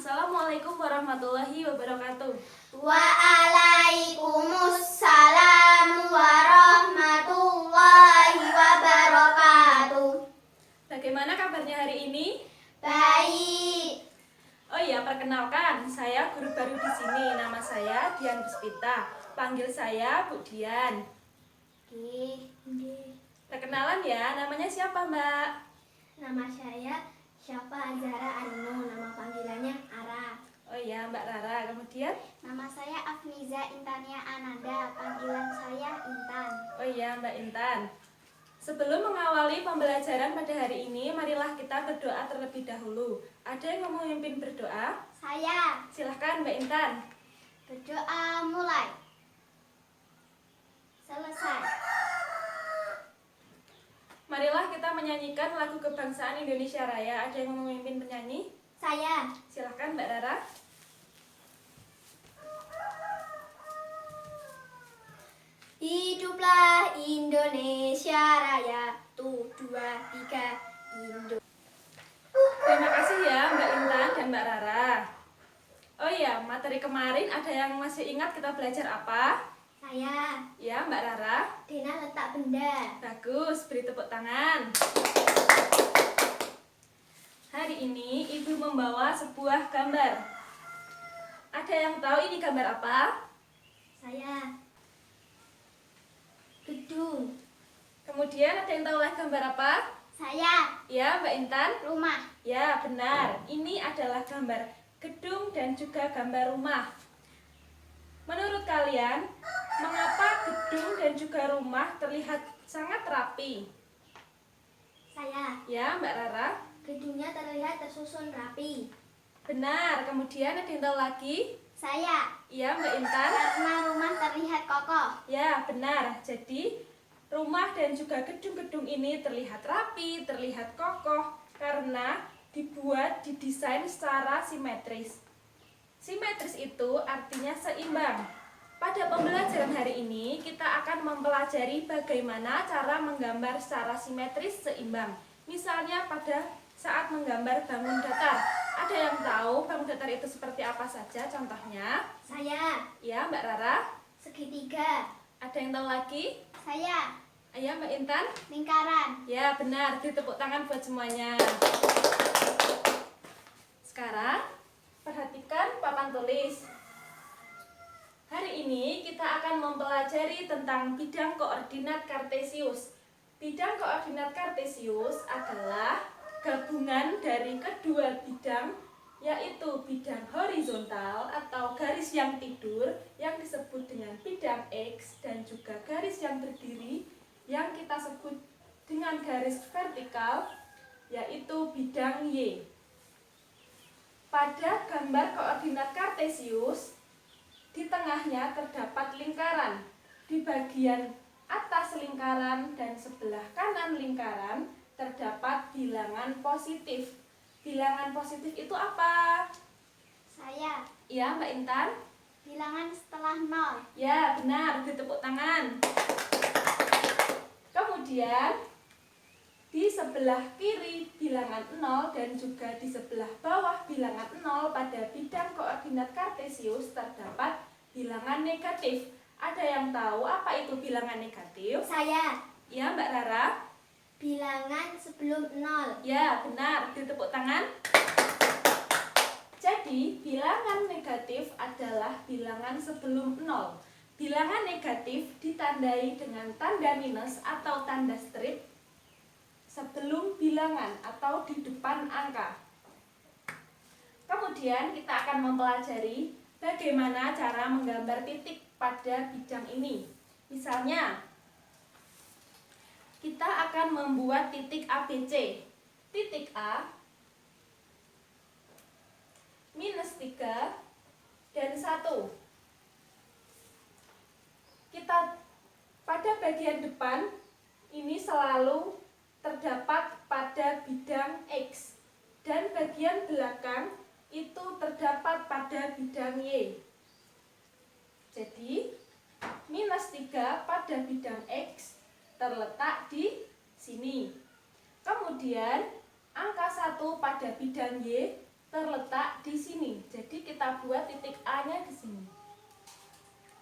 Assalamualaikum warahmatullahi wabarakatuh. Waalaikumsalam warahmatullahi wabarakatuh. Bagaimana kabarnya hari ini? Baik. Oh iya, perkenalkan, saya guru baru di sini. Nama saya Dian Puspita. Panggil saya Bu Dian. Perkenalan ya, namanya siapa, Mbak? Nama saya Syafa Azhara Arino, nama panggilannya Ara. Oh iya, Mbak Rara. Kemudian? Nama saya Afniza Intania Ananda, panggilan saya Intan. Oh iya, Mbak Intan. Sebelum mengawali pembelajaran pada hari ini, marilah kita berdoa terlebih dahulu. Ada yang mau memimpin berdoa? Saya. Silahkan, Mbak Intan. Berdoa mulai. Selesai. Marilah kita menyanyikan lagu kebangsaan Indonesia Raya. Ada yang mau memimpin penyanyi? Saya. Silahkan, Mbak Rara. Hiduplah Indonesia Raya. 1, 2, 3, Indo. Terima kasih ya Mbak Intan dan Mbak Rara. Oh iya, materi kemarin ada yang masih ingat kita belajar apa? Saya. Ya, Mbak Rara. Dena letak benda. Bagus, beri tepuk tangan. Hari ini Ibu membawa sebuah gambar. Ada yang tahu ini gambar apa? Saya. Gedung. Kemudian ada yang tahu lagi gambar apa? Saya. Ya, Mbak Intan. Rumah. Ya, benar. Ini adalah gambar gedung dan juga gambar rumah. Menurut kalian, mengapa gedung dan juga rumah terlihat sangat rapi? Saya. Ya, Mbak Rara. Gedungnya terlihat tersusun rapi. Benar. Kemudian ada yang tahu lagi? Saya. Ya, Mbak Intan. Karena rumah terlihat kokoh. Ya, benar. Jadi, rumah dan juga gedung-gedung ini terlihat rapi, terlihat kokoh karena didesain secara simetris. Simetris itu artinya seimbang. Pada pembelajaran hari ini, kita akan mempelajari bagaimana cara menggambar secara simetris seimbang. Misalnya pada saat menggambar bangun datar. Ada yang tahu bangun datar itu seperti apa saja contohnya? Saya. Ya, Mbak Rara. Segitiga. Ada yang tahu lagi? Saya. Ya, Mbak Intan. Lingkaran. Ya, benar. Beri tepuk tangan buat semuanya. Sekarang, perhatikan papan tulis. Hari ini kita akan mempelajari tentang bidang koordinat kartesius. Bidang koordinat kartesius adalah gabungan dari kedua bidang, yaitu bidang horizontal atau garis yang tidur yang disebut dengan bidang X dan juga garis yang berdiri yang kita sebut dengan garis vertikal, yaitu bidang Y. Pada gambar koordinat kartesius, di tengahnya terdapat lingkaran. Di bagian atas lingkaran dan sebelah kanan lingkaran terdapat bilangan positif. Bilangan positif itu apa? Saya. Ya, Mbak Intan. Bilangan setelah 0. Ya, benar. Beri tepuk tangan. Kemudian, di sebelah kiri bilangan 0 dan juga di sebelah bawah bilangan 0 pada bidang koordinat kartesius terdapat bilangan negatif. Ada yang tahu apa itu bilangan negatif? Saya. Ya, Mbak Rara. Bilangan sebelum 0. Ya, benar. Beri tepuk tangan. Jadi, bilangan negatif adalah bilangan sebelum 0. Bilangan negatif ditandai dengan tanda minus atau tanda strip sebelum bilangan atau di depan angka. Kemudian kita akan mempelajari bagaimana cara menggambar titik pada bidang ini. Misalnya, kita akan membuat titik ABC. Titik A, minus 3, dan 1. Kita pada bagian depan ini selalu terdapat pada bidang X. Dan bagian belakang itu terdapat pada bidang Y. Jadi, minus 3 pada bidang X terletak di sini. Kemudian, angka 1 pada bidang Y terletak di sini. Jadi kita buat titik A-nya di sini.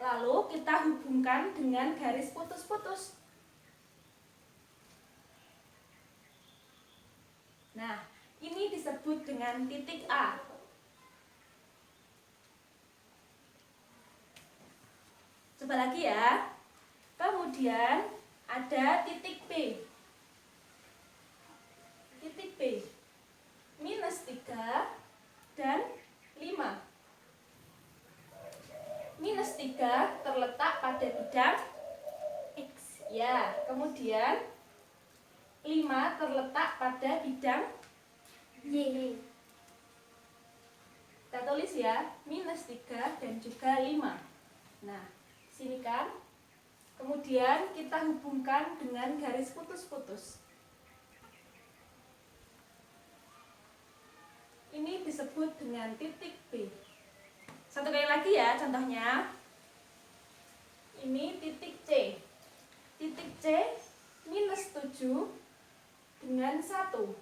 Lalu kita hubungkan dengan garis putus-putus. Nah, ini disebut dengan titik A. Coba lagi ya. Kemudian ada titik B. Titik B. -3 dan 5. -3 terletak pada bidang X. Ya, kemudian 5 terletak pada bidang Y. Kita tulis ya, -3 dan juga 5. Nah, sini kan. Kemudian kita hubungkan dengan garis putus-putus. Ini disebut dengan titik B. Satu kali lagi ya contohnya. Ini titik C. Titik C -7 dengan 1.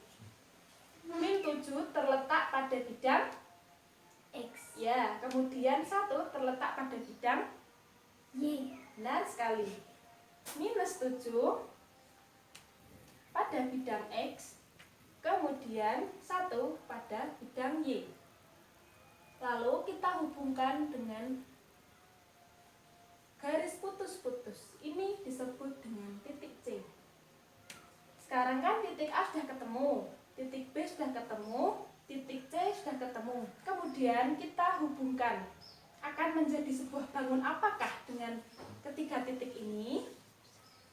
-7 terletak pada bidang X. ya, kemudian 1 terletak pada bidang Y. benar sekali. -7 pada bidang X, kemudian 1 pada bidang Y. Lalu kita hubungkan dengan garis putus-putus. Ini disebut dengan titik C. Sekarang kan titik A sudah ketemu, titik B sudah ketemu, titik C sudah ketemu. Kemudian kita hubungkan. Akan menjadi sebuah bangun apakah dengan ketiga titik ini?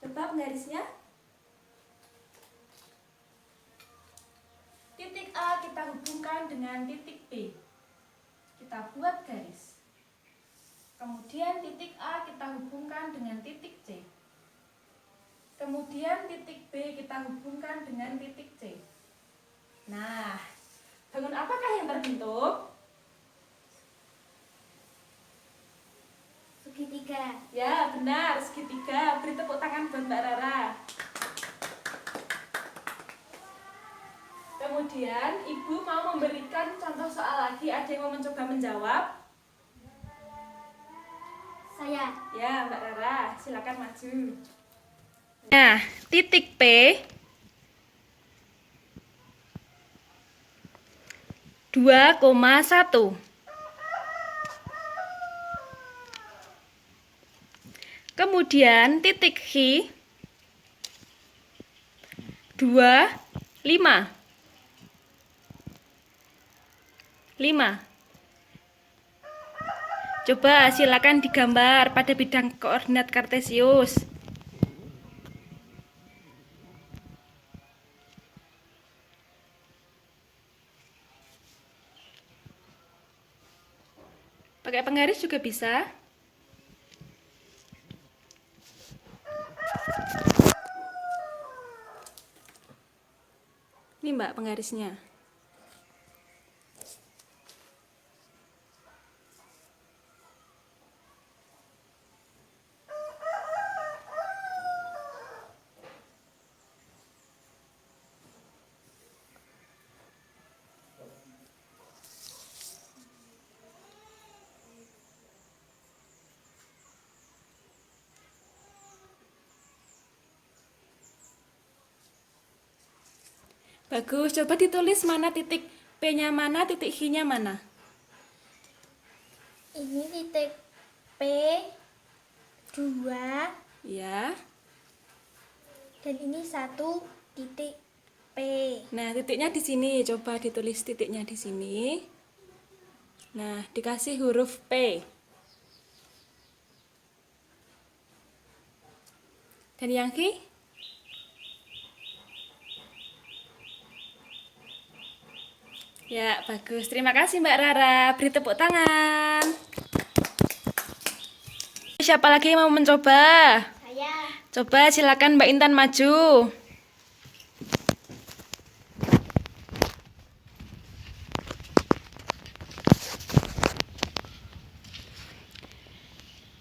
Coba penggarisnya. Titik A kita hubungkan dengan titik B. Kita buat garis. Kemudian titik A kita hubungkan dengan titik C. Kemudian titik B kita hubungkan dengan titik C. Nah, bangun apakah yang terbentuk? Segitiga. Ya, benar, segitiga. Beri tepuk tangan buat Mbak Rara. Kemudian, Ibu mau memberikan contoh soal lagi. Ada yang mau mencoba menjawab? Saya. Ya, Mbak Rara, silakan maju. Nah, titik P 2,1. Kemudian titik H 2,5. 5. Coba silakan digambar pada bidang koordinat kartesius. Pakai penggaris juga bisa. Ini Mbak penggarisnya. Bagus, coba ditulis mana titik P-nya mana, titik H-nya mana. Ini titik P 2 Ya. dan ini 1 titik P. Nah, titiknya di sini. Coba ditulis titiknya di sini. Nah, dikasih huruf P. Dan yang H? Ya, bagus. Terima kasih Mbak Rara. Beri tepuk tangan. Siapa lagi yang mau mencoba? Saya. Coba silakan Mbak Intan maju.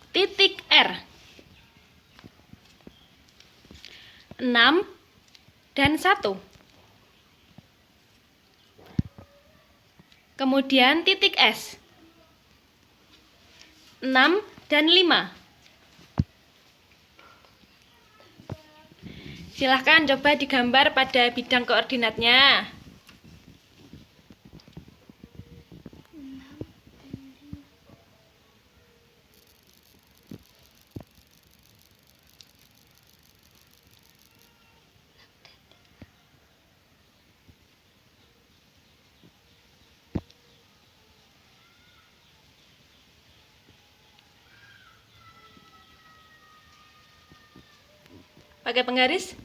Titik R 6 dan 1. Kemudian titik S. 6 dan 5. Silahkan coba digambar pada bidang koordinatnya. Pakai penggaris.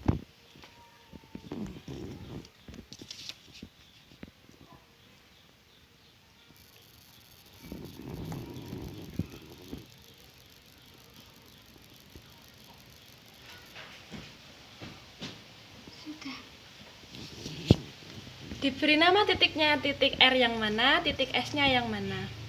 Sudah. Diberi nama titiknya titik R yang mana, titik S-nya yang mana.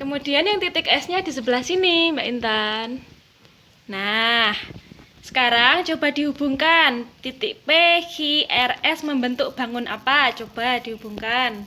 Kemudian yang titik S-nya di sebelah sini, Mbak Intan. Nah, sekarang coba dihubungkan. Titik P, Q, R, S membentuk bangun apa? Coba dihubungkan.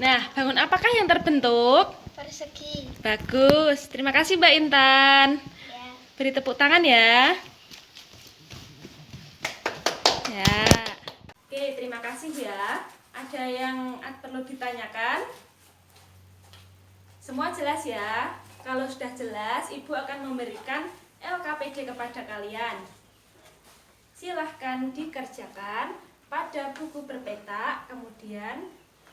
Nah, bangun apakah yang terbentuk? Persegi. Bagus, terima kasih Mbak Intan. Ya. Beri tepuk tangan ya. Ya. Oke, terima kasih ya. Ada yang perlu ditanyakan? Semua jelas ya? Kalau sudah jelas, Ibu akan memberikan LKPD kepada kalian. Silahkan dikerjakan pada buku berpeta, kemudian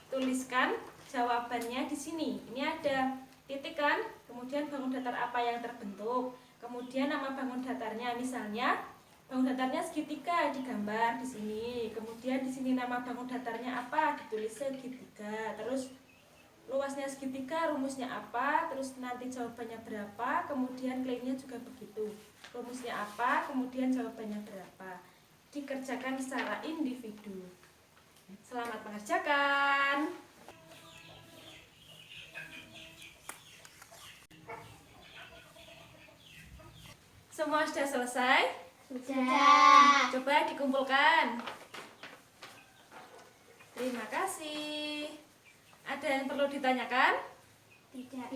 tuliskan jawabannya di sini. Ini ada titik kan, kemudian bangun datar apa yang terbentuk, kemudian nama bangun datarnya, misalnya bangun datarnya segitiga digambar di sini, kemudian di sini nama bangun datarnya apa ditulis segitiga, terus luasnya segitiga, rumusnya apa, terus nanti jawabannya berapa, kemudian klaimnya juga begitu, rumusnya apa, kemudian jawabannya berapa. Dikerjakan secara individu. Selamat mengerjakan. Semua sudah selesai? Sudah. Coba dikumpulkan. Terima kasih. Ada yang perlu ditanyakan? Tidak.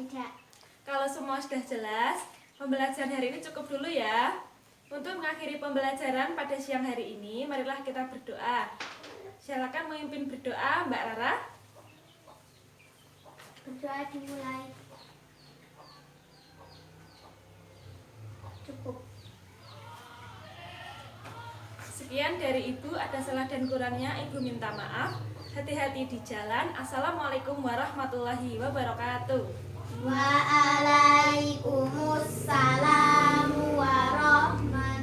Kalau semua sudah jelas, pembelajaran hari ini cukup dulu ya. Untuk mengakhiri pembelajaran pada siang hari ini, marilah kita berdoa. Silakan memimpin berdoa, Mbak Rara. Berdoa dimulai. Cukup. Sekian dari Ibu, ada salah dan kurangnya Ibu minta maaf. Hati-hati di jalan. Assalamualaikum warahmatullahi wabarakatuh. Waalaikumsalam warahmatullahi